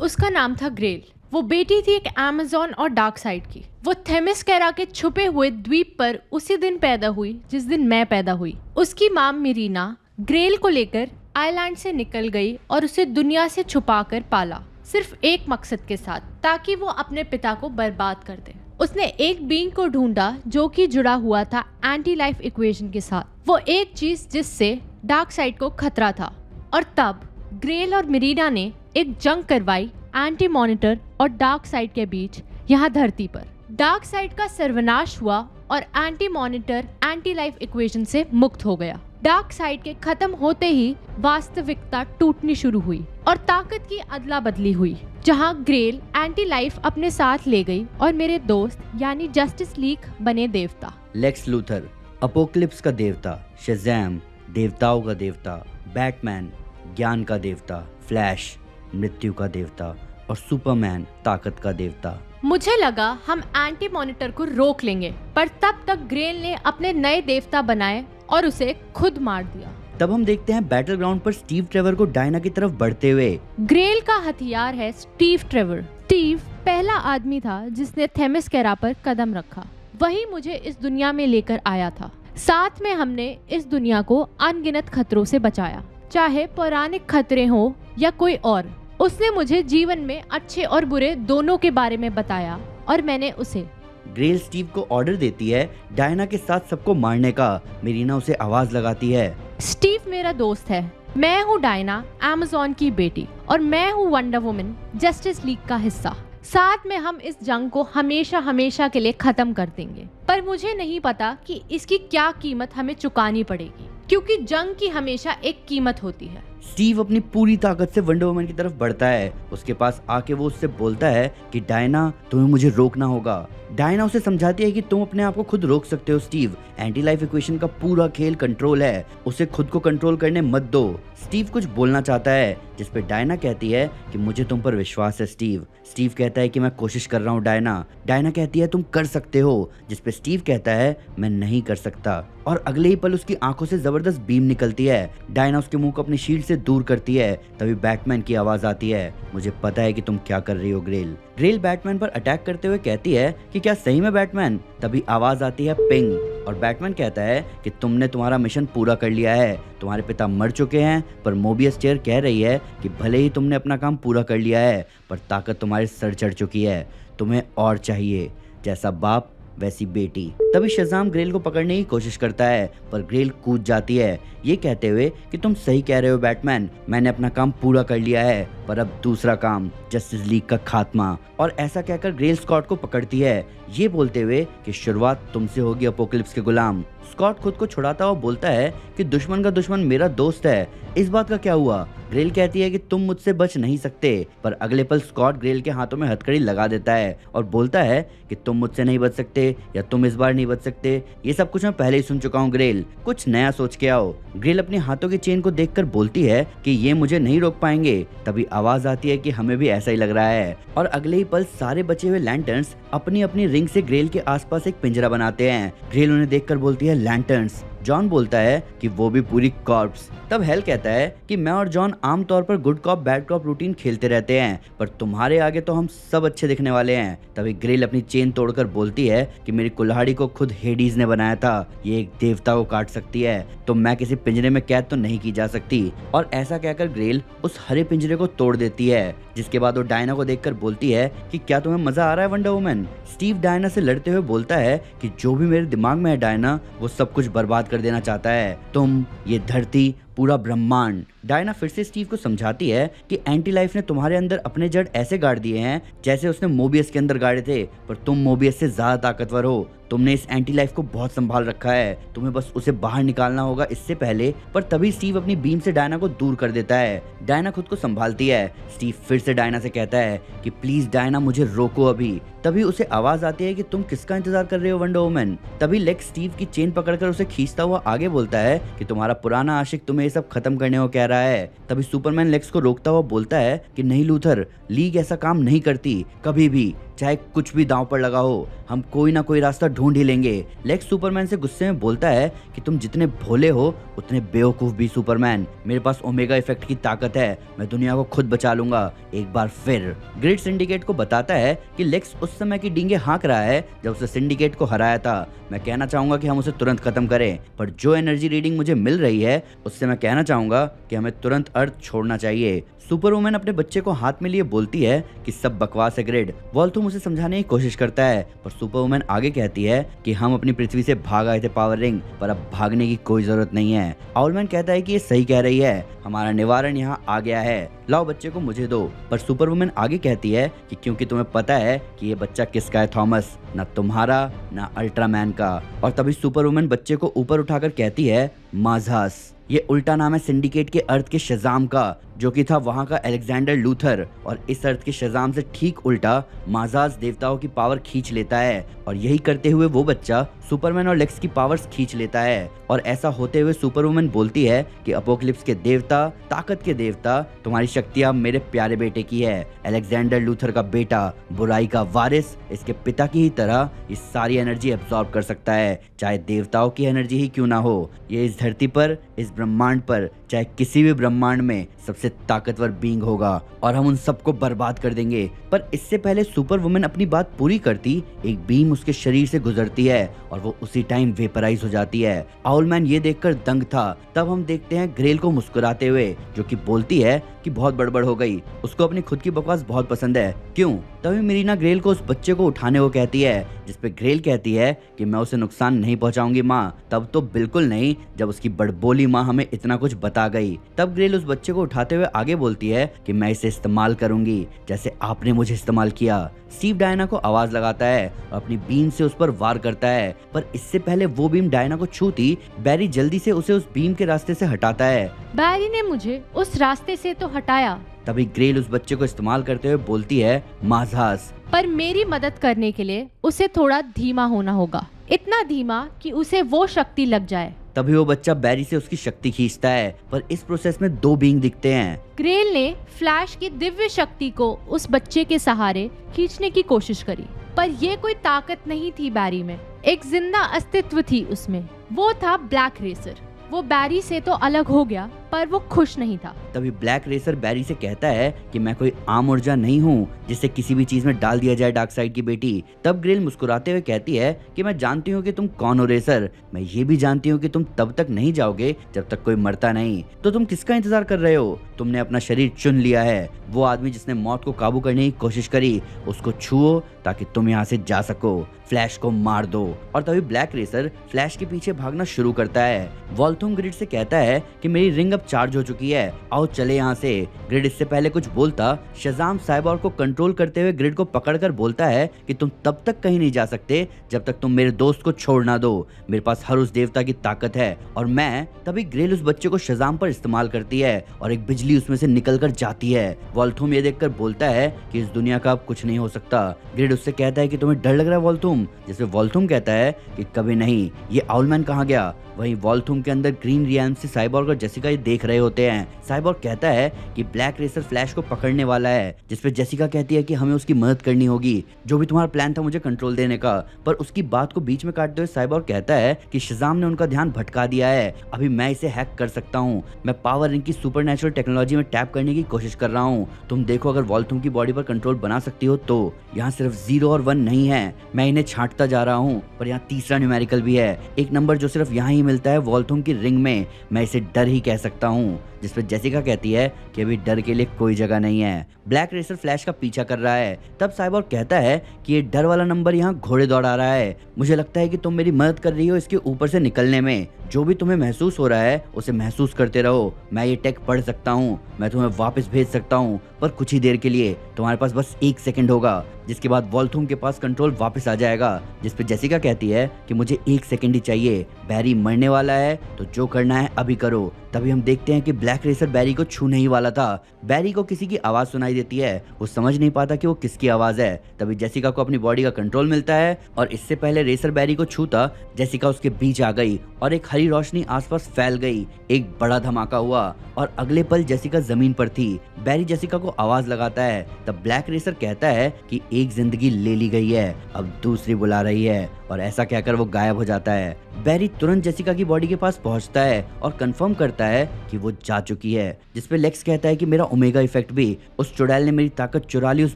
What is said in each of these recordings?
उसका नाम था ग्रेल। वो बेटी थी एक अमेज़न और डार्क साइड की। वो थेमिस्केरा के छुपे हुए द्वीप पर उसी दिन पैदा हुई जिस दिन मैं पैदा हुई। उसकी माँ मिरीना ग्रेल को लेकर आइलैंड से निकल गई और उसे दुनिया से छुपाकर पाला, सिर्फ एक मकसद के साथ, ताकि वो अपने पिता को बर्बाद कर दे। उसने एक बीइंग को ढूंढा जो कि जुड़ा हुआ था एंटी लाइफ इक्वेशन के साथ, वो एक चीज जिससे डार्क साइड को खतरा था। और तब ग्रेल और मिरीना ने एक जंग करवाई एंटी मॉनिटर और डार्क साइड के बीच यहाँ धरती पर। डार्क साइड का सर्वनाश हुआ और anti monitor anti life equation से मुक्त हो गया। डार्क साइड के खत्म होते ही वास्तविकता टूटनी शुरू हुई और ताकत की अदला बदली हुई, जहां ग्रेल एंटी लाइफ अपने साथ ले गई और मेरे दोस्त यानी जस्टिस लीग बने देवता। लेक्स लूथर अपोकलिप्स का देवता, शज़ैम देवताओं का देवता, बैटमैन ज्ञान का देवता, फ्लैश मृत्यु का देवता और सुपरमैन ताकत का देवता। मुझे लगा हम एंटी मॉनिटर को रोक लेंगे, पर तब तक ग्रेल ने अपने नए देवता बनाए और उसे खुद मार दिया। तब हम देखते हैं बैटल ग्राउंड पर स्टीव ट्रेवर को डायना की तरफ बढ़ते हुए। ग्रेल का हथियार है स्टीव ट्रेवर। स्टीव पहला आदमी था जिसने थेमिस्केरा पर कदम रखा। वही मुझे इस दुनिया में लेकर आया था। साथ में हमने इस दुनिया को अनगिनत खतरों से बचाया, चाहे पौराणिक खतरे हो या कोई और। उसने मुझे जीवन में अच्छे और बुरे दोनों के बारे में बताया और मैंने उसे। ग्रेल स्टीव को ऑर्डर देती है डायना के साथ सबको मारने का। मिरीना उसे आवाज लगाती है। स्टीव मेरा दोस्त है। मैं हूँ डायना, अमेज़न की बेटी, और मैं हूँ वंडर वुमन, जस्टिस लीग का हिस्सा। साथ में हम इस जंग को हमेशा हमेशा के लिए खत्म कर देंगे, पर मुझे नहीं पता कि इसकी क्या कीमत हमें चुकानी पड़ेगी, क्योंकि जंग की हमेशा एक कीमत होती है। स्टीव अपनी पूरी ताकत से वंडर वुमन की तरफ बढ़ता है। उसके पास आके वो उससे बोलता है कि डायना, तुम्हें मुझे रोकना होगा। डायना उसे समझाती है कि तुम अपने आप को खुद रोक सकते हो स्टीव, एंटी लाइफ इक्वेशन का पूरा खेल कंट्रोल है, उसे खुद को कंट्रोल करने मत दो। स्टीव कुछ बोलना चाहता है, जिस पे डायना कहती है कि मुझे तुम पर विश्वास है स्टीव। स्टीव कहता है कि मैं कोशिश कर रहा हूँ डायना। डायना कहती है तुम कर सकते हो, जिस पे स्टीव कहता है मैं नहीं कर सकता। और अगले ही पल उसकी आंखों से जबरदस्त बीम निकलती है। डायना उसके मुंह को अपनी शील्ड से दूर करती है। तभी बैटमैन की आवाज आती है, मुझे पता है कि तुम क्या कर रही हो ग्रेल। ग्रेल बैटमैन पर अटैक करते हुए कहती है कि क्या सही में बैटमैन। तभी आवाज आती है पिंग, और बैटमैन कहता है कि तुमने तुम्हारा मिशन पूरा कर लिया है। तुम्हारे पिता मर चुके हैं, पर मोबियस चेयर कह रही है कि भले ही तुमने अपना काम पूरा कर लिया है, पर ताकत तुम्हारे सर चढ़ चुकी है। तुम्हें और चाहिए, जैसा बाप वैसी बेटी। तभी शज़ाम ग्रेल को पकड़ने की कोशिश करता है, पर ग्रेल कूद जाती है, ये कहते हुए कि तुम सही कह रहे हो बैटमैन, मैंने अपना काम पूरा कर लिया है, पर अब दूसरा काम, जस्टिस लीग का खात्मा। और ऐसा कहकर ग्रेल स्कॉट को पकड़ती है, ये बोलते हुए कि शुरुआत तुमसे होगी अपोकलिप्स के गुलाम। स्कॉट खुद को छुड़ाता हुआ बोलता है कि दुश्मन का दुश्मन मेरा दोस्त है। इस बात का क्या हुआ? ग्रेल कहती है कि तुम मुझसे बच नहीं सकते, पर अगले पल स्कॉट ग्रेल के हाथों में हथकड़ी लगा देता है और बोलता है कि तुम मुझसे नहीं बच सकते, या तुम इस बार नहीं बच सकते। ये सब कुछ मैं पहले ही सुन चुका हूँ ग्रेल, कुछ नया सोच के आओ। ग्रेल अपने हाथों की चेन को देखकर बोलती है कि ये मुझे नहीं रोक पाएंगे। तभी आवाज आती है कि हमें भी ऐसा ही लग रहा है, और अगले ही पल सारे बचे हुए लैंटर्न्स अपनी अपनी रिंग से ग्रेल के आसपास एक पिंजरा बनाते हैं। ग्रेल उन्हें देखकर बोलती है लैंटर्न्स। जॉन बोलता है कि वो भी पूरी कॉर्प्स। तब हेल कहता है कि मैं और जॉन आमतौर पर good cop bad cop routine खेलते रहते हैं, पर तुम्हारे आगे तो हम सब अच्छे दिखने वाले हैं। तभी ग्रेल अपनी चेन तोड़कर बोलती है कि मेरी कुल्हाड़ी को खुद हेडीज ने बनाया था, ये एक देवता को काट सकती है, तो मैं किसी पिंजरे में कैद तो नहीं की जा सकती। और ऐसा कहकर ग्रेल उस हरे पिंजरे को तोड़ देती है, जिसके बाद वो डायना को देखकर बोलती है कि क्या तुम्हें मजा आ रहा है वंडर वुमन। स्टीव डायना से लड़ते हुए बोलता है कि जो भी मेरे दिमाग में है डायना, वो सब कुछ बर्बाद कर देना चाहता है, तुम, ये धरती, पूरा ब्रह्मांड। डायना फिर से स्टीव को समझाती है कि एंटी लाइफ ने तुम्हारे अंदर अपने जड़ ऐसे गाड़ दिए हैं जैसे उसने मोबियस के अंदर गाड़े थे, पर तुम मोबियस से ज्यादा ताकतवर हो। तुमने इस एंटी लाइफ को बहुत संभाल रखा है, तुम्हें बस उसे बाहर निकालना होगा इससे पहले। पर तभी स्टीव अपनी बीम से डायना को दूर कर देता है। डायना खुद को संभालती है। स्टीव फिर से डायना से कहता है कि प्लीज डायना, मुझे रोको अभी। तभी उसे आवाज आती है कि तुम किसका इंतजार कर रहे हो वंडर वुमन। तभी लेक्स स्टीव की चेन पकड़कर उसे खींचता हुआ आगे बोलता है कि तुम्हारा पुराना आशिक तुम्हें ये सब खत्म करने को कह रहा है। तभी सुपरमैन लेक्स को रोकता हुआ बोलता है कि नहीं लूथर, लीग ऐसा काम नहीं करती कभी भी। चाहे कुछ भी दांव पर लगा हो, हम कोई ना कोई रास्ता ढूंढ ही लेंगे। लेक्स सुपरमैन से गुस्से में बोलता है कि तुम जितने भोले हो उतने बेवकूफ भी सुपरमैन। मेरे पास ओमेगा इफेक्ट की ताकत है, मैं दुनिया को खुद बचा लूंगा एक बार फिर। ग्रिड सिंडिकेट को बताता है कि लेक्स उस समय की डींगे हाँक रहा है जब उसने सिंडिकेट को हराया था। मैं कहना चाहूंगा कि हम उसे तुरंत खत्म करें, पर जो एनर्जी रीडिंग मुझे मिल रही है उससे मैं कहना चाहूंगा कि हमें तुरंत अर्थ छोड़ना चाहिए। सुपरवुमन अपने बच्चे को हाथ में लिए बोलती है कि सब बकवास है ग्रिड। वॉल्थूम उसे समझाने की कोशिश करता है, पर सुपरवुमन आगे कहती है कि हम अपनी पृथ्वी से भाग आए थे पावर रिंग, पर अब भागने की कोई जरूरत नहीं है। आउलमैन कहता है कि ये सही कह रही है, हमारा निवारण यहाँ आ गया है, लाओ बच्चे को मुझे दो। पर सुपरवुमन आगे कहती है कि क्योंकि तुम्हें पता है कि ये बच्चा किसका है थॉमस, ना तुम्हारा ना अल्ट्रामैन का। और तभी सुपरवुमन बच्चे को ऊपर उठाकर कहती है माज़ास। ये उल्टा नाम है सिंडिकेट के अर्थ के शज़ाम का, जो कि था वहां का अलेक्जेंडर लूथर। और इस अर्थ के शज़ाम से ठीक उल्टा माज़ास देवताओं की पावर खींच लेता है, और यही करते हुए वो बच्चा सुपरमैन और लेक्स की पावर्स खींच लेता है। और ऐसा होते हुए सुपरवुमन बोलती है कि अपोकलिप्स के देवता, ताकत के देवता, तुम्हारी शक्तियां मेरे प्यारे बेटे की है। अलेक्जेंडर लूथर का बेटा, बुराई का वारिस, इसके पिता की ही तरह ये सारी एनर्जी एब्जॉर्ब कर सकता है, चाहे देवताओं की एनर्जी ही क्यों ना हो। ये इस धरती पर, इस ब्रह्मांड पर, चाहे किसी भी ब्रह्मांड में सबसे ताकतवर बीइंग होगा, और हम उन सबको बर्बाद कर देंगे। पर इससे पहले सुपरवुमन अपनी बात पूरी करती, एक बीम उसके शरीर से गुजरती है और वो उसी टाइम वेपराइज हो जाती है। आउलमैन ये देखकर दंग था। तब हम देखते हैं ग्रेल को मुस्कुराते हुए, जो कि बोलती है कि बहुत बड़बड़ हो गई, उसको अपनी खुद की बकवास बहुत पसंद है, क्यों। तभी मिरीना ग्रेल को उस बच्चे को उठाने को कहती है, जिसपे ग्रेल कहती है कि मैं उसे नुकसान नहीं पहुंचाऊंगी माँ। तब तो बिल्कुल नहीं, जब उसकी बड़बोली माँ हमें इतना कुछ बता गई। तब ग्रेल उस बच्चे को उठाते हुए आगे बोलती है कि मैं इसे इस्तेमाल करूंगी जैसे आपने मुझे इस्तेमाल किया। स्टीव डायना को आवाज लगाता है और अपनी बीम से उस पर वार करता है, पर इससे पहले वो बीम डायना को छूती, बैरी जल्दी से उसे उस बीम के रास्ते से हटाता है। बैरी ने मुझे उस रास्ते से तो हटाया। तभी ग्रेल उस बच्चे को इस्तेमाल करते हुए बोलती है माज़ास। पर मेरी मदद करने के लिए उसे थोड़ा धीमा होना होगा, इतना धीमा कि उसे वो शक्ति लग जाए। तभी वो बच्चा बैरी से उसकी शक्ति खींचता है, पर इस प्रोसेस में दो बीइंग दिखते हैं। ग्रेल ने फ्लैश की दिव्य शक्ति को उस बच्चे के सहारे खींचने की कोशिश करी, पर ये कोई ताकत नहीं थी बैरी में, एक जिंदा अस्तित्व थी उसमें। वो था ब्लैक रेसर। वो बैरी से तो अलग हो गया, पर वो खुश नहीं था। तभी ब्लैक रेसर बैरी से कहता है कि मैं कोई आम ऊर्जा नहीं हूँ जिसे किसी भी चीज में डाल दिया जाए डार्क साइड की बेटी। तब ग्रेल मुस्कुराते हुए कहती है कि मैं जानती हूँ कि तुम कौन हो रेसर, मैं ये भी जानती हूँ कि तुम तब तक नहीं जाओगे जब तक कोई मरता नहीं। तो तुम किसका इंतजार कर रहे हो? तुमने अपना शरीर चुन लिया है। वो आदमी जिसने मौत को काबू करने की कोशिश करी, उसको छुओ ताकि तुम यहाँ से जा सको। फ्लैश को मार दो। और तभी ब्लैक रेसर फ्लैश के पीछे भागना शुरू करता है। वॉल्थूम ग्रिड से कहता है कि मेरी रिंग अब चार्ज हो चुकी है, आओ चले यहाँ से। ग्रिड इससे पहले कुछ बोलता, शज़ाम साइबोर्ग को कंट्रोल करते हुए ग्रिड को पकड़कर बोलता है कि तुम तब तक कहीं नहीं जा सकते जब तक तुम मेरे दोस्त को छोड़ ना दो। मेरे पास हर उस देवता की ताकत है और मैं। तभी ग्रिल उस बच्चे को शज़ाम पर इस्तेमाल करती है और एक बिजली उसमें से निकल कर जाती है। वॉल्थूम ये देखकर बोलता है कि इस दुनिया का अब कुछ नहीं हो सकता। ग्रिड उससे कहता है कि तुम्हें डर लग रहा है वॉल्थूम, जिसमें वॉल्थूम कहता है कि कभी नहीं। ये आउलमैन कहाँ गया? वहीं वॉल्थूम के अंदर ग्रीन रियल्म से साइबोर्ग और जेसिका ये देख रहे होते हैं। साइबोर्ग कहता है कि ब्लैक रेसर फ्लैश को पकड़ने वाला है, जिसपे जेसिका कहती है कि हमें उसकी मदद करनी होगी, जो भी तुम्हारा प्लान था मुझे कंट्रोल देने का। पर उसकी बात को बीच में काटते हुए साइबोर्ग कहता है कि शज़ाम ने उनका ध्यान भटका दिया है, अभी मैं इसे हैक कर सकता हूँ। मैं पावर रिंग की सुपरनैचुरल टेक्नोलॉजी में टैप करने की कोशिश कर रहा हूँ। तुम देखो अगर वॉल्थूम की बॉडी पर कंट्रोल बना सकती हो तो। यहाँ सिर्फ 0 और 1 नहीं है, मैं इन्हें छांटता जा रहा हूँ, पर यहाँ तीसरा न्यूमेरिकल भी है, एक नंबर जो सिर्फ यहाँ ही मिलता है वॉल्थूम की रिंग में। मैं इसे डर ही कह सकता हूँ। जिसपे जेसिका कहती है कि अभी डर के लिए कोई जगह नहीं है। ब्लैक रेसर फ्लैश का पीछा कर रहा है। तब साइबोर्ग कहता है कि ये डर वाला नंबर यहाँ घोड़े दौड़ा रहा है। मुझे लगता है कि तुम मेरी मदद कर रही हो इसके ऊपर से निकलने में। जो भी तुम्हें महसूस हो रहा है उसे महसूस करते रहो। मैं ये टेक पढ़ सकता हूँ, मैं तुम्हें वापस भेज सकता हूँ, पर कुछ ही देर के लिए। तुम्हारे पास बस 1 सेकंड होगा, जिसके बाद वॉल्थूम के पास कंट्रोल वापस आ जाएगा। जिसपे जेसिका कहती है कि मुझे 1 सेकंड ही चाहिए, बैरी मरने वाला है तो जो करना है अभी करो। तभी हम देखते हैं कि ब्लैक रेसर बैरी को छूने ही वाला था। बैरी को किसी की आवाज सुनाई देती है, वो समझ नहीं पाता कि वो किसकी आवाज है। तभी जेसिका को अपनी बॉडी का कंट्रोल मिलता है और इससे पहले रेसर बैरी को छूता, जेसिका उसके बीच आ गई और एक हरी रोशनी आसपास फैल गई। एक बड़ा धमाका हुआ और अगले पल जेसिका जमीन पर थी। बैरी जेसिका को आवाज लगाता है। तब ब्लैक रेसर कहता है कि एक जिंदगी ले ली गई है, अब दूसरी बुला रही है, और ऐसा कहकर वो गायब हो जाता है। बैरी तुरंत जेसिका की बॉडी के पास पहुंचता है और कंफर्म करता है कि वो जा चुकी है, जिसपे लेक्स कहता है कि मेरा ओमेगा इफेक्ट भी, उस चुड़ैल ने मेरी ताकत चुरा ली उस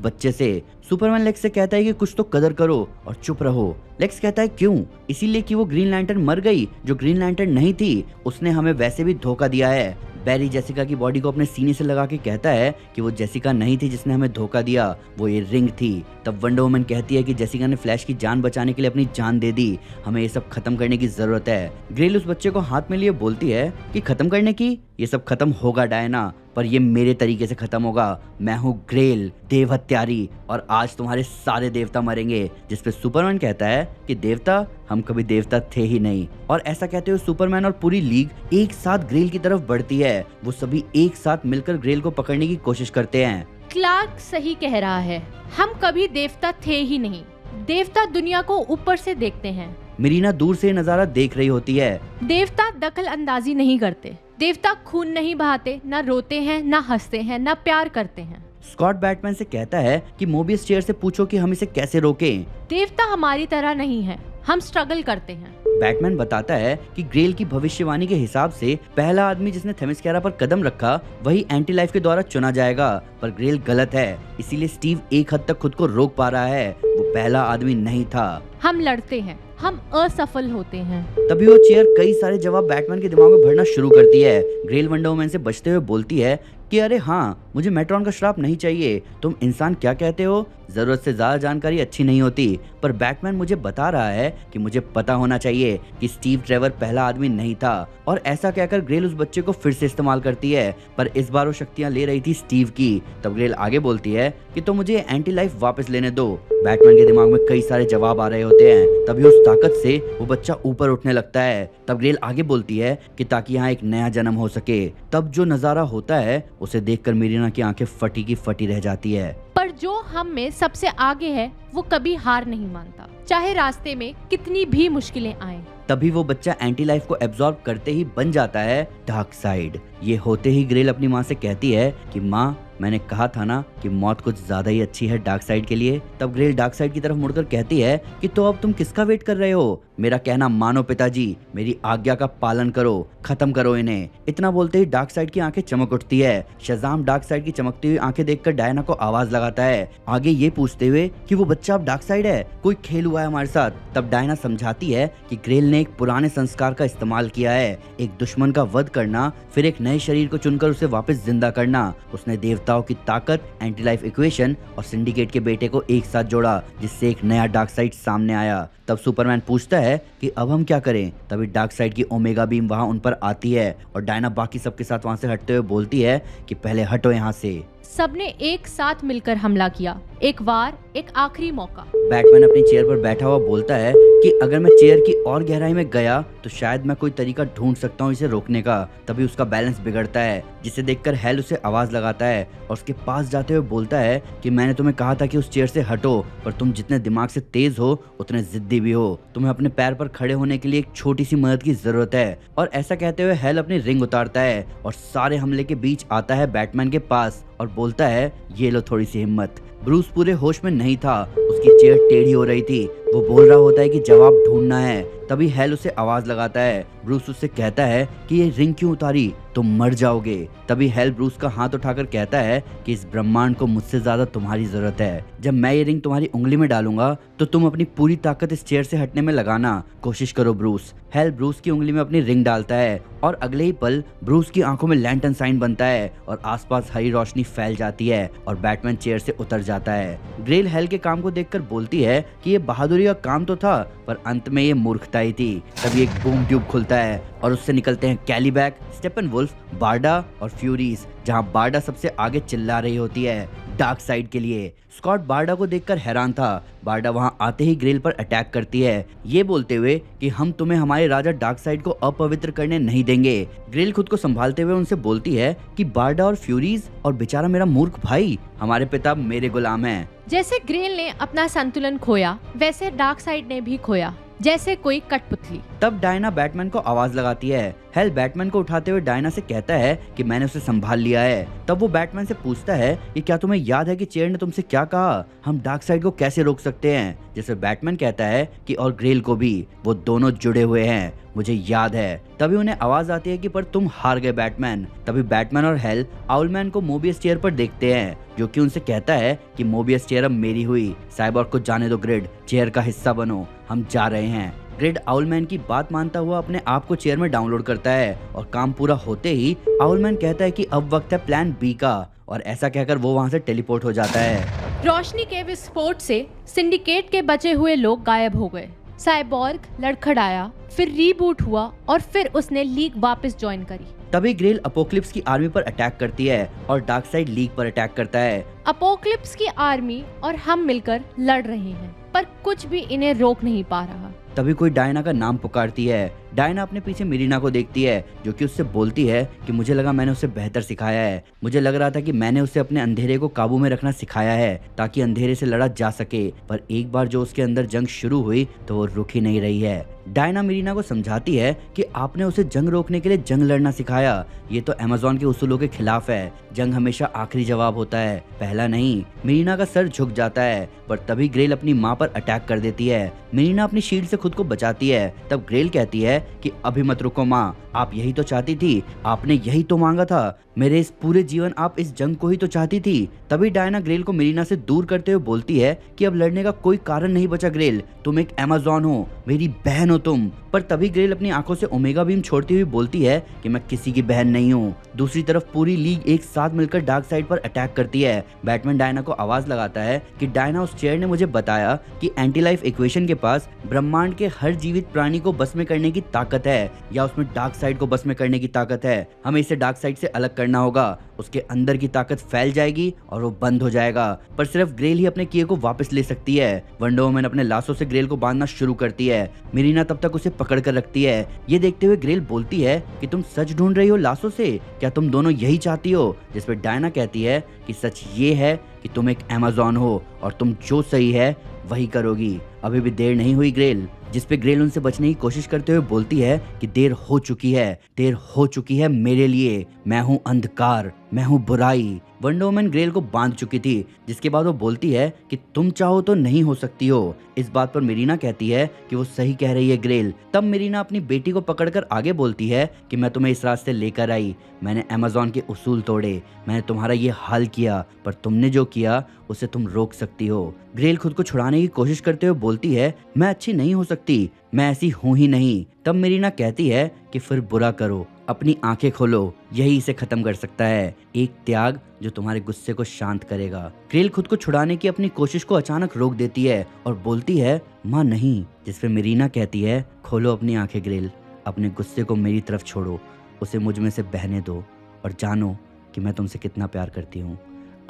बच्चे से। सुपरमैन लेक्स से कहता है कि कुछ तो कदर करो और चुप रहो। लेक्स कहता है क्यों? इसीलिए कि वो ग्रीन लैंटर्न मर गई, जो ग्रीन लैंटर्न नहीं थी, उसने हमें वैसे भी धोखा दिया है। बैरी जेसिका की बॉडी को अपने सीने से लगा के कहता है कि वो जेसिका नहीं थी जिसने हमें धोखा दिया, वो ये रिंग थी। तब वंडर वुमन कहती है कि जेसिका ने फ्लैश की जान बचाने के लिए अपनी जान दे दी, हमें ये सब खत्म करने की जरूरत है। ग्रेल उस बच्चे को हाथ में लिए बोलती है कि खत्म करने की, ये सब खत्म होगा डायना, पर ये मेरे तरीके से खत्म होगा। मैं हूँ ग्रेल, देव हत्यारी, और आज तुम्हारे सारे देवता मरेंगे। जिसपे सुपरमैन कहता है कि देवता, हम कभी देवता थे ही नहीं। और ऐसा कहते हुए सुपरमैन और पूरी लीग एक साथ ग्रेल की तरफ बढ़ती है। वो सभी एक साथ मिलकर ग्रेल को पकड़ने की कोशिश करते हैं। क्लार्क सही कह रहा है, हम कभी देवता थे ही नहीं। देवता दुनिया को ऊपर से देखते हैं। मिरीना दूर से नजारा देख रही होती है। देवता दखल अंदाजी नहीं करते। देवता खून नहीं बहाते, ना रोते हैं, ना हंसते हैं, ना प्यार करते हैं। स्कॉट बैटमैन से कहता है कि मोबियस चेयर से पूछो कि हम इसे कैसे रोकें। देवता हमारी तरह नहीं है, हम स्ट्रगल करते हैं। बैटमैन बताता है कि ग्रेल की भविष्यवाणी के हिसाब से पहला आदमी जिसने थेमिस्केरा पर कदम रखा वही एंटी लाइफ के द्वारा चुना जाएगा, पर ग्रेल गलत है, इसीलिए स्टीव एक हद तक खुद को रोक पा रहा है। वो पहला आदमी नहीं था। हम लड़ते हैं, हम असफल होते हैं। तभी वो चेयर कई सारे जवाब बैटमैन के दिमाग में भरना शुरू करती है। ग्रेल वंडर वुमन से बचते हुए बोलती है कि अरे हाँ, मुझे मेट्रॉन का श्राप नहीं चाहिए। तुम इंसान क्या कहते हो? जरूरत से ज्यादा जानकारी अच्छी नहीं होती, पर बैटमैन मुझे बता रहा है कि मुझे पता होना चाहिए कि स्टीव ट्रेवर पहला आदमी नहीं था। और ऐसा कहकर ग्रेल उस बच्चे को फिर से इस्तेमाल करती है, पर इस बार वो शक्तियां ले रही थी स्टीव की। तब ग्रेल आगे बोलती है कि तो मुझे एंटी लाइफ वापस लेने दो। बैटमैन के दिमाग में कई सारे जवाब आ रहे होते हैं। तभी उस ताकत से वो बच्चा ऊपर उठने लगता है। तब ग्रेल आगे बोलती है कि ताकि यहाँ एक नया जन्म हो सके। तब जो नजारा होता है उसे देखकर मिरीना की आंखें फटी की फटी रह जाती है। पर जो हम में सबसे आगे है वो कभी हार नहीं मानता, चाहे रास्ते में कितनी भी मुश्किलें आए। तभी वो बच्चा एंटी लाइफ को एब्जॉर्ब करते ही बन जाता है डार्क साइड। ये होते ही ग्रेल अपनी माँ से कहती है कि माँ, मैंने कहा था ना कि मौत कुछ ज्यादा ही अच्छी है डार्क साइड के लिए। तब ग्रेल डार्क साइड की तरफ मुड़कर कहती है कि तो अब तुम किसका वेट कर रहे हो? मेरा कहना मानो पिताजी, मेरी आज्ञा का पालन करो, खत्म करो इन्हें। इतना बोलते ही डार्क साइड की आंखें चमक उठती है। शज़ाम डार्क साइड की चमकती हुई आंखें देखकर डायना को आवाज लगाता है, आगे ये पूछते हुए कि वो बच्चा अब डार्क साइड है, कोई खेल हुआ है हमारे साथ। तब डायना समझाती है कि ग्रेल ने एक पुराने संस्कार का इस्तेमाल किया है, एक दुश्मन का वध करना, फिर एक नए शरीर को चुनकर उसे वापस जिंदा करना। उसने देवताओं की ताकत, एंटी लाइफ इक्वेशन और सिंडिकेट के बेटे को एक साथ जोड़ा, जिससे एक नया डार्क साइड सामने आया। तब सुपरमैन पूछता है कि अब हम क्या करें? तभी डार्क साइड की ओमेगा बीम वहां उन पर आती है और डायना बाकी सबके साथ वहां से हटते हुए बोलती है कि पहले हटो यहाँ से। सबने एक साथ मिलकर हमला किया, एक वार, एक आखिरी मौका। बैटमैन अपनी चेयर पर बैठा हुआ बोलता है कि अगर मैं चेयर की और गहराई में गया तो शायद मैं कोई तरीका ढूंढ सकता हूँ इसे रोकने का। तभी उसका बैलेंस बिगड़ता है, जिसे देखकर हेल उसे आवाज लगाता है और उसके पास जाते हुए बोलता है कि मैंने तुम्हें कहा था कि उस चेयर से हटो, पर तुम जितने दिमाग से तेज हो उतने जिद्दी भी हो। तुम्हें अपने पैर पर खड़े होने के लिए एक छोटी सी मदद की जरूरत है। और ऐसा कहते हुए हेल अपनी रिंग उतारता है और सारे हमले के बीच आता है बैटमैन के पास और बोलता है, ये लो थोड़ी सी हिम्मत। ब्रूस पूरे होश में नहीं था, उसकी चेयर टेढ़ी हो रही थी। वो बोल रहा होता है कि जवाब ढूंढना है। तभी हेल उसे आवाज लगाता है। ब्रूस उससे कहता है कि ये रिंग क्यों उतारी, तुम मर जाओगे। तभी हेल ब्रूस का हाथ उठाकर कहता है कि इस ब्रह्मांड को मुझसे ज्यादा तुम्हारी जरूरत है। जब मैं ये रिंग तुम्हारी उंगली में डालूंगा तो तुम अपनी पूरी ताकत इस चेयर से हटने में लगाना, कोशिश करो ब्रूस। हेल ब्रूस की उंगली में अपनी रिंग डालता है और अगले ही पल ब्रूस की आंखों में लैंटर्न साइन बनता है और आसपास हरी रोशनी फैल जाती है और बैटमैन चेयर से उतर जाता है। ग्रेल हेल के काम को देखकर बोलती है कि ये बहादुरी का काम तो था, पर अंत में ये मूर्खता ही थी। तभी एक बूम ट्यूब खुलता है और उससे निकलते हैं कैलीबैक, स्टेपनवुल्फ, बारडा और फ्यूरीज, जहां बारडा सबसे आगे चिल्ला रही होती है डार्क साइड के लिए। स्कॉट बारडा को देखकर हैरान था। बारडा वहां आते ही ग्रेल पर अटैक करती है, ये बोलते हुए कि हम तुम्हें हमारे राजा डार्क साइड को अपवित्र करने नहीं देंगे। ग्रेल खुद को संभालते हुए उनसे बोलती है कि बारडा और फ्यूरीज और बेचारा मेरा मूर्ख भाई, हमारे पिता मेरे गुलाम हैं। जैसे ग्रेल ने अपना संतुलन खोया, वैसे डार्क साइड ने भी खोया। जैसे कोई कठपुतली। तब डायना बैटमैन को आवाज लगाती है। हेल बैटमैन को उठाते हुए डायना से कहता है कि मैंने उसे संभाल लिया है। तब वो बैटमैन से पूछता है कि क्या तुम्हें याद है कि चेयर ने तुमसे क्या कहा, हम डार्कसाइड को कैसे रोक सकते हैं। जिससे बैटमैन कहता है कि और ग्रेल को भी, वो दोनों जुड़े हुए हैं, मुझे याद है। तभी उन्हें आवाज आती है कि पर तुम हार गए बैटमैन। तभी बैटमैन और हेल आउलमैन को मोबियस चेयर पर देखते हैं, जो कि उनसे कहता है कि मोबियस चेयर अब मेरी हुई, साइबॉर्ग को जाने दो, ग्रिड चेयर का हिस्सा बनो, हम जा रहे हैं। ग्रिड आउलमैन की बात मानता हुआ अपने आप को चेयर में डाउनलोड करता है और काम पूरा होते ही आउलमैन कहता है कि अब वक्त है प्लान बी का, और ऐसा कहकर वो वहां से टेलीपोर्ट हो जाता है। रोशनी के विस्फोट से सिंडिकेट के बचे हुए लोग गायब हो गए। साइबॉर्ग लड़खड़ाया, फिर रीबूट हुआ और फिर उसने लीग वापस ज्वाइन करी। तभी ग्रेल अपोक्लिप्स की आर्मी पर अटैक करती है और डार्कसाइड लीग पर अटैक करता है। अपोक्लिप्स की आर्मी और हम मिलकर लड़ रहे हैं, पर कुछ भी इन्हें रोक नहीं पा रहा। तभी कोई डायना का नाम पुकारती है। डायना अपने पीछे मिरीना को देखती है, जो कि उससे बोलती है कि मुझे लगा मैंने उसे बेहतर सिखाया है, मुझे लग रहा था कि मैंने उसे अपने अंधेरे को काबू में रखना सिखाया है ताकि अंधेरे से लड़ा जा सके, पर एक बार जो उसके अंदर जंग शुरू हुई तो वो रुक ही नहीं रही है। डायना मिरीना को समझाती है कि आपने उसे जंग रोकने के लिए जंग लड़ना सिखाया, ये तो अमेज़न के उसूलों के खिलाफ है, जंग हमेशा आखिरी जवाब होता है, पहला नहीं। मिरीना का सर झुक जाता है, पर तभी ग्रेल अपनी माँ पर अटैक कर देती है। मिरीना अपनी शील्ड से खुद को बचाती है। तब ग्रेल कहती है कि अभी मत रुको माँ, आप यही तो चाहती थी, आपने यही तो मांगा था, मेरे इस पूरे जीवन आप इस जंग को ही तो चाहती थी। तभी डायना ग्रेल को मिरीना से दूर करते हुए बोलती है कि अब लड़ने का कोई कारण नहीं बचा ग्रेल, तुम एक अमेज़न हो, मेरी बहन हो तुम। पर तभी ग्रेल अपनी आंखों से ओमेगा बीम छोड़ती हुई बोलती है कि मैं किसी की बहन नहीं हूँ। दूसरी तरफ पूरी लीग एक साथ मिलकर डार्कसाइड पर अटैक करती है। बैटमैन डायना को आवाज लगाता है कि डायना, उस चेयर ने मुझे बताया कि एंटी लाइफ इक्वेशन के पास ब्रह्मांड के हर जीवित प्राणी को बस में करने की ताकत है, या उसमें डार्कसाइड को बस में करने की ताकत है। हमें इसे डार्कसाइड से अलग करना होगा, उसके अंदर की ताकत फैल जाएगी और वो बंद हो जाएगा। पर सिर्फ ग्रेल ही अपने किए को वापस ले सकती है। वंडर वुमन अपने लाशों से ग्रेल को बांधना शुरू करती है। मिरीना तब तक उसे पकड़ कर रखती है। ये देखते हुए ग्रेल बोलती है कि तुम सच ढूंढ रही हो लाशों से, क्या तुम दोनों यही चाहती हो? जिस पर डायना कहती है कि सच ये है कि तुम एक अमेज़न हो और तुम जो सही है वही करोगी। अभी भी देर नहीं हुई ग्रेल। जिस पे ग्रेल उनसे बचने की कोशिश करते हुए बोलती है कि देर हो चुकी है, देर हो चुकी है मेरे लिए, मैं हूँ अंधकार, मैं हूँ बुराई। वंडर वुमन ग्रेल को बांध चुकी थी, जिसके बाद वो बोलती है कि तुम चाहो तो नहीं हो सकती हो। इस बात पर मिरीना कहती है कि वो सही कह रही है ग्रेल। तब मिरीना अपनी बेटी को पकड़कर आगे बोलती है कि मैं तुम्हें इस रास्ते लेकर आई, मैंने अमेज़न के उसूल तोड़े, मैंने तुम्हारा ये हाल किया, पर तुमने जो किया उसे तुम रोक सकती हो। ग्रेल खुद को छुड़ाने की कोशिश करते हुए बोलती है मैं अच्छी नहीं हो सकती, मैं ऐसी हूँ ही नहीं। तब मिरीना कहती है कि फिर बुरा करो, अपनी आंखें खोलो, यही इसे खत्म कर सकता है, एक त्याग जो तुम्हारे गुस्से को शांत करेगा। ग्रेल खुद को छुड़ाने की अपनी कोशिश को अचानक रोक देती है और बोलती है माँ नहीं। जिस पे मिरीना कहती है खोलो अपनी आंखें ग्रेल, अपने गुस्से को मेरी तरफ छोड़ो, उसे मुझ में से बहने दो और जानो कि मैं तुमसे कितना प्यार करती हूँ,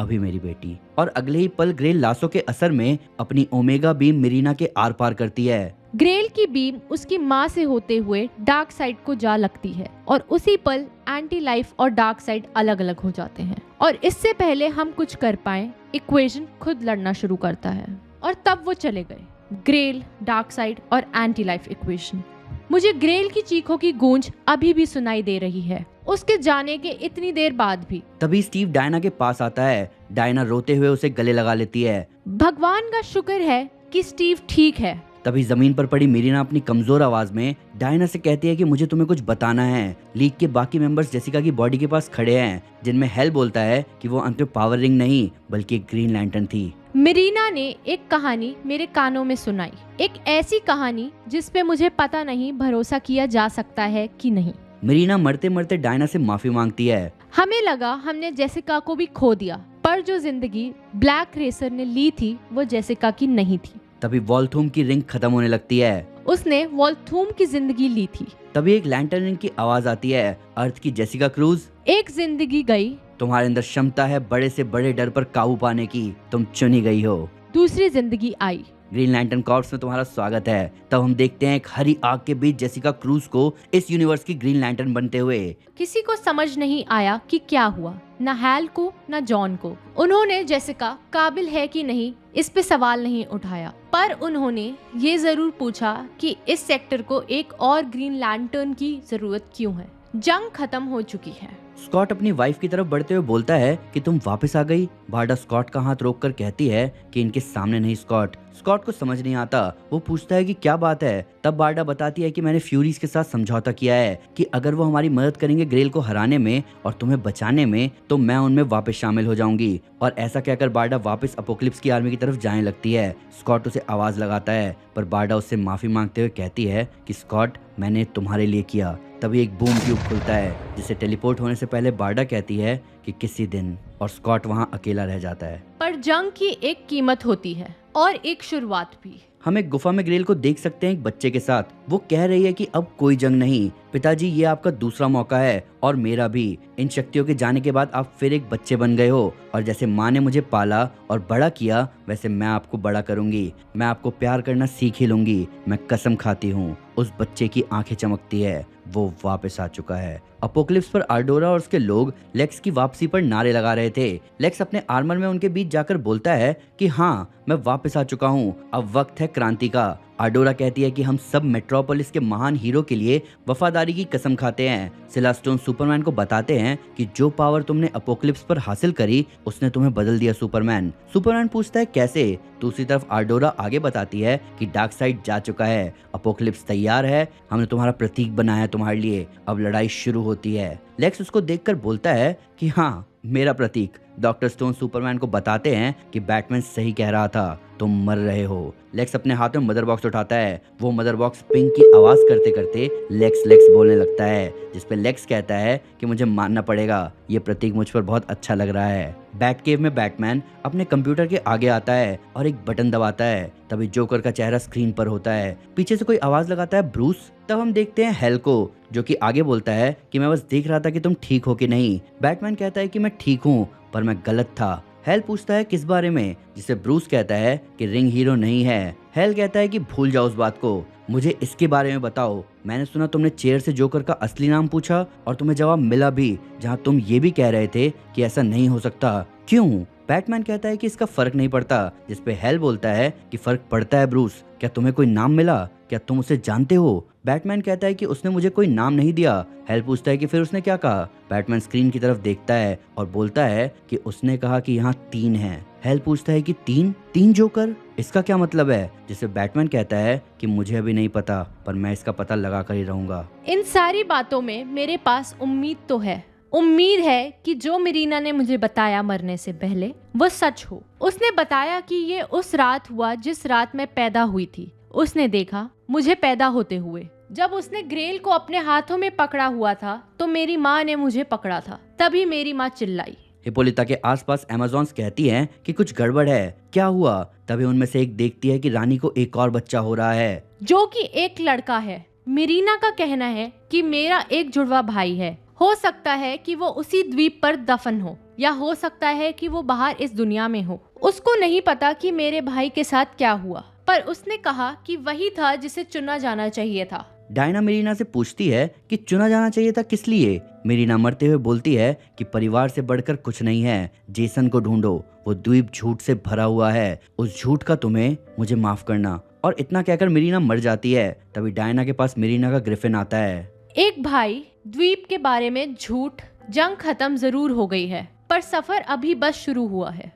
अभी मेरी बेटी। और अगले ही पल ग्रेल लाशों के असर में अपनी ओमेगा बीम मिरीना के आर पार करती है। ग्रेल की बीम उसकी माँ से होते हुए डार्क साइड को जा लगती है और उसी पल एंटी लाइफ और डार्क साइड अलग अलग हो जाते हैं। और इससे पहले हम कुछ कर पाए, इक्वेशन खुद लड़ना शुरू करता है और तब वो चले गए, ग्रेल, डार्क साइड और एंटी लाइफ इक्वेशन। मुझे ग्रेल की चीखों की गूंज अभी भी सुनाई दे रही है, उसके जाने के इतनी देर बाद भी। तभी स्टीव डायना के पास आता है। डायना रोते हुए उसे गले लगा लेती है। भगवान का शुक्र है कि स्टीव ठीक है। तभी जमीन पर पड़ी मिरीना अपनी कमजोर आवाज में डायना से कहती है कि मुझे तुम्हें कुछ बताना है। लीग के बाकी मेंबर्स जेसिका की बॉडी के पास खड़े हैं, जिनमें हेल बोलता है कि वो अंत में पावर रिंग नहीं बल्कि एक ग्रीन लैंटर्न थी। मिरीना ने एक कहानी मेरे कानों में सुनाई, एक ऐसी कहानी जिस पे मुझे पता नहीं भरोसा किया जा सकता है कि नहीं। मिरीना मरते मरते डायना से माफी मांगती है। हमें लगा हमने जेसिका को भी खो दिया, पर जो जिंदगी ब्लैक रेसर ने ली थी वो जेसिका की नहीं थी। तभी वॉल्थूम की रिंग खत्म होने लगती है। उसने वॉल्थूम की जिंदगी ली थी। तभी एक लैंटर्न रिंग की आवाज आती है, अर्थ की जेसिका क्रूज, एक जिंदगी गई, तुम्हारे अंदर क्षमता है बड़े से बड़े डर पर काबू पाने की, तुम चुनी गई हो। दूसरी जिंदगी आई। ग्रीन लैंटर्न कॉर्प्स में तुम्हारा स्वागत है। तब हम देखते हैं एक हरी आग के बीच जेसिका क्रूज को इस यूनिवर्स की ग्रीन लैंटर्न बनते हुए। किसी को समझ नहीं आया कि क्या हुआ। न हैल को न जॉन को। उन्होंने जेसिका काबिल है कि नहीं इस पे सवाल नहीं उठाया, पर उन्होंने ये जरूर पूछा कि इस सेक्टर को एक और ग्रीन लैंटर्न की जरूरत क्यों है। जंग खत्म हो चुकी है। स्कॉट अपनी वाइफ की तरफ बढ़ते हुए बोलता है कि तुम वापस आ गई। बारडा स्कॉट का हाथ रोककर कहती है कि इनके सामने नहीं स्कॉट। स्कॉट को समझ नहीं आता, वो पूछता है कि क्या बात है। तब बारडा बताती है कि मैंने फ्यूरीज के साथ समझौता किया है कि अगर वो हमारी मदद करेंगे ग्रेल को हराने में और तुम्हें बचाने में, तो मैं उनमें वापस शामिल हो जाऊंगी। और ऐसा कहकर बारडा वापस अपोकलिप्स की आर्मी की तरफ जाने लगती है। स्कॉट उसे आवाज लगाता है, पर बारडा उससे माफी मांगते हुए कहती है कि स्कॉट, मैंने तुम्हारे लिए किया। तभी एक बूम ट्यूब खुलता है जिसे टेलीपोर्ट होने से पहले बारडा कहती है कि किसी दिन, और स्कॉट वहां अकेला रह जाता है। पर जंग की एक कीमत होती है और एक शुरुआत भी। हम एक गुफा में ग्रेल को देख सकते हैं एक बच्चे के साथ। वो कह रही है कि अब कोई जंग नहीं पिताजी, ये आपका दूसरा मौका है और मेरा भी। इन शक्तियों के जाने के बाद आप फिर एक बच्चे बन गए हो और जैसे माँ ने मुझे पाला और बड़ा किया, वैसे मैं आपको बड़ा करूंगी। मैं आपको प्यार करना सीख ही लूंगी। मैं कसम खाती हूँ। उस बच्चे की आंखें चमकती है, वो वापस आ चुका है। अपोकलिप्स पर आर्डोरा और उसके लोग लेक्स की वापसी पर नारे लगा रहे थे। लेक्स अपने आर्मर में उनके बीच जाकर बोलता है कि हाँ, मैं वापस आ चुका हूँ, अब वक्त है क्रांति का। आर्डोरा कहती है कि हम सब मेट्रोपोलिस के महान हीरो के लिए वफादारी की कसम खाते हैं। सिलास्टोन सुपरमैन को बताते हैं कि जो पावर तुमने अपोकलिप्स पर हासिल करी, उसने तुम्हें बदल दिया सुपरमैन। सुपरमैन पूछता है कैसे। दूसरी तरफ आर्डोरा आगे बताती है कि डार्क साइड जा चुका है, अपोकलिप्स तैयार है, हमने तुम्हारा प्रतीक बनाया है तुम्हारे लिए, अब लड़ाई शुरू होती है। लेक्स उसको देखकर बोलता है कि हाँ, मेरा प्रतीक। डॉक्टर स्टोन सुपरमैन को बताते हैं कि बैटमैन सही कह रहा था, तुम मर रहे हो। लेक्स अपने हाथ में मदर बॉक्स उठाता है। वो मदर बॉक्स पिंक की आवाज करते करते लेक्स लेक्स बोलने लगता है, जिसपे लेक्स कहता है कि मुझे मानना पड़ेगा, ये प्रतीक मुझ पर बहुत अच्छा लग रहा है। बैट केव में बैटमैन अपने कंप्यूटर के आगे आता है और एक बटन दबाता है। तभी जोकर का चेहरा स्क्रीन पर होता है। पीछे से कोई आवाज लगाता है, ब्रूस। तब हम देखते हैं हेल को, जो कि आगे बोलता है कि मैं बस देख रहा था कि तुम ठीक हो कि नहीं। बैटमैन कहता है कि मैं ठीक हूँ, पर मैं गलत था। हेल पूछता है किस बारे में, जिसे ब्रूस कहता है कि रिंग हीरो नहीं है। हेल कहता है कि भूल जाओ उस बात को, मुझे इसके बारे में बताओ। मैंने सुना तुमने चेयर से जोकर का असली नाम पूछा और तुम्हें जवाब मिला भी, जहां तुम ये भी कह रहे थे कि ऐसा नहीं हो सकता। क्यों? बैटमैन कहता है कि इसका फर्क नहीं पड़ता, जिसपे हेल बोलता है कि फर्क पड़ता है ब्रूस। क्या तुम्हें कोई नाम मिला? क्या तुम उसे जानते हो? बैटमैन कहता है कि उसने मुझे कोई नाम नहीं दिया। हेल पूछता है कि फिर उसने क्या कहा? बैटमैन स्क्रीन की तरफ देखता है और बोलता है कि उसने कहा कि यहाँ 3 हैं। हेल पूछता है कि 3 जोकर, इसका क्या मतलब है? जिसे बैटमैन कहता है कि मुझे अभी नहीं पता, पर मैं इसका पता लगा कर ही रहूंगा। इन सारी बातों में मेरे पास उम्मीद तो है। उम्मीद है कि जो मिरीना ने मुझे बताया मरने से पहले, वो सच हो। उसने बताया कि ये उस रात हुआ जिस रात मैं पैदा हुई थी। उसने देखा मुझे पैदा होते हुए। जब उसने ग्रेल को अपने हाथों में पकड़ा हुआ था, तो मेरी माँ ने मुझे पकड़ा था। तभी मेरी माँ चिल्लाई। हिपोलिता के आसपास अमेज़ॉन्स कहती हैं कि कुछ गड़बड़ है, क्या हुआ? तभी उनमें से एक देखती है कि रानी को एक और बच्चा हो रहा है, जो कि एक लड़का है। मिरीना का कहना है कि मेरा एक जुड़वा भाई है। हो सकता है कि वो उसी द्वीप पर दफन हो, या हो सकता है कि वो बाहर इस दुनिया में हो। उसको नहीं पता कि मेरे भाई के साथ क्या हुआ, पर उसने कहा कि वही था जिसे चुना जाना चाहिए था। डायना मिरीना से पूछती है कि चुना जाना चाहिए था किस लिए? मिरीना मरते हुए बोलती है कि परिवार से बढ़कर कुछ नहीं है, जेसन को ढूंढो, वो द्वीप झूठ से भरा हुआ है, उस झूठ का तुम्हें मुझे माफ करना। और इतना कहकर मिरीना मर जाती है। तभी डायना के पास मिरीना का ग्रिफिन आता है। एक भाई, द्वीप के बारे में झूठ, जंग खत्म जरूर हो गई है, पर सफर अभी बस शुरू हुआ है।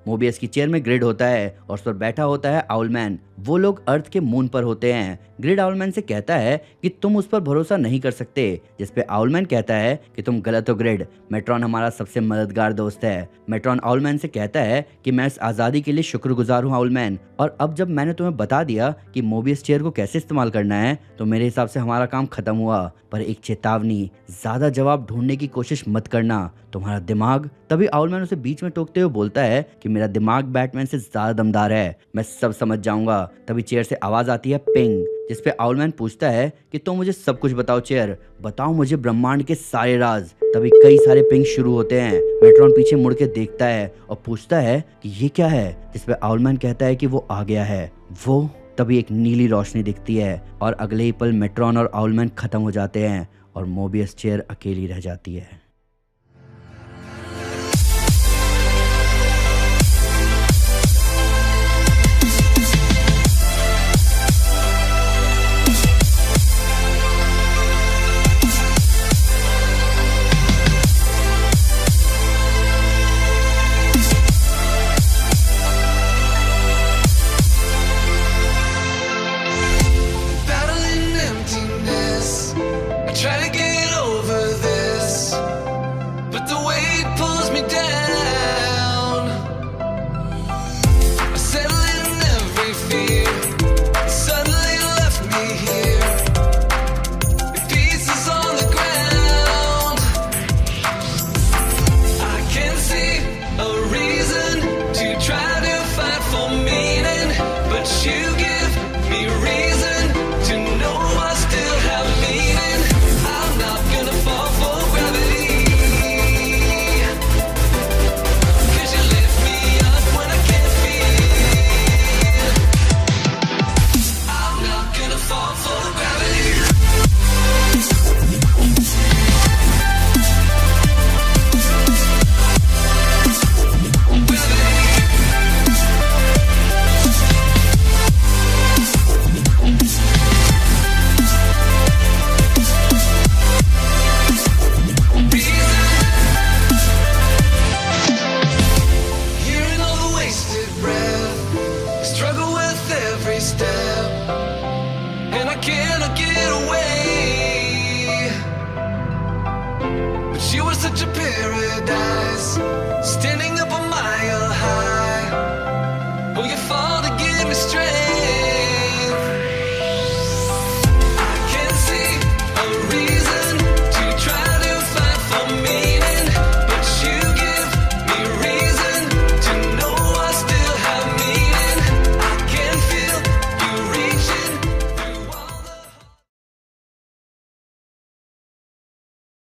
मोबियस की चेयर में ग्रिड होता है और उस पर बैठा होता है आउलमैन। वो लोग अर्थ के मून पर होते हैं। ग्रिड आउलमैन से कहता है कि तुम उस पर भरोसा नहीं कर सकते, जिसपे आउलमैन कहता है कि तुम गलत हो ग्रिड, मेट्रॉन हमारा सबसे मददगार दोस्त है। मेट्रॉन आउलमैन से कहता है कि मैं इस आज़ादी के लिए शुक्रगुजार हूँ आउलमैन, और अब जब मैंने तुम्हें बता दिया कि मोबियस चेयर को कैसे इस्तेमाल करना है, तो मेरे हिसाब से हमारा काम खत्म हुआ। पर एक चेतावनी, ज्यादा जवाब ढूंढने की कोशिश मत करना, तुम्हारा दिमाग। तभी आउलमैन उसे बीच में टोकते हुए बोलता है कि मेरा दिमाग बैटमैन से ज्यादा दमदार है, मैं सब समझ जाऊंगा। तभी चेयर से आवाज आती है पिंग, जिसपे आउलमैन पूछता है कि तुम मुझे सब कुछ बताओ चेयर, बताओ मुझे ब्रह्मांड के सारे राज। तभी कई सारे पिंग शुरू होते हैं। मेट्रॉन पीछे मुड़ के देखता है और पूछता है कि ये क्या है, जिसपे आउलमैन कहता है कि वो आ गया है। वो तभी एक नीली रोशनी दिखती है और अगले ही पल मेट्रॉन और आउलमैन खत्म हो जाते हैं और मोबियस चेयर अकेली रह जाती है।